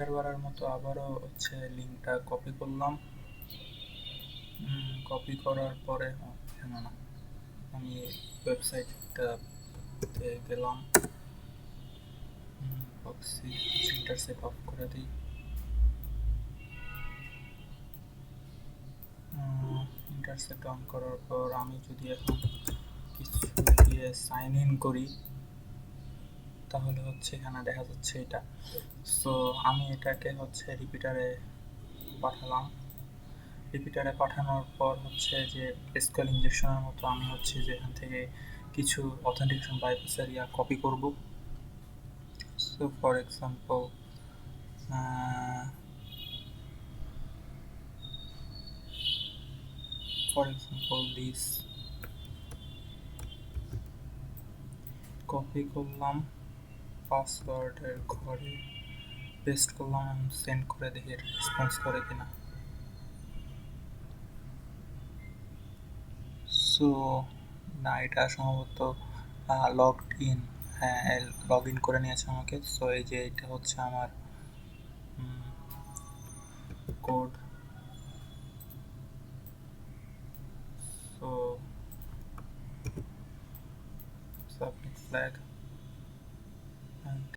বারের মতো আবারও লিঙ্কটা কপি করলাম। কপি করার পরে না, আমি ওয়েবসাইটটাতে গেলাম। ইন্টারসেট অফ করে দিই। ইন্টারসেট অন করার পর আমি যদি এখন কিছু দিয়ে সাইন ইন করি তাহলে এখানে দেখা যাচ্ছে এটা। সো আমি এটাকে রিপিটারে পাঠালাম। রিপিটারে পাঠানোর পর যে এসকিউএল ইনজেকশনের মতো আমি যে এখান থেকে কিছু অথেন্টিকেশন বাইপাসের কপি করব। So for example this copy করলাম, পাসওয়ার্ডের ঘরে পেস্ট করলাম এবং সেন্ড করে দেখি এটা রেসপন্স করে কিনা। সো না, এটা সম্ভবত লগড ইন, হ্যাঁ লগ ইন করে নিয়েছে আমাকে। সো এই যে এটা আমার কোড। So submit flag.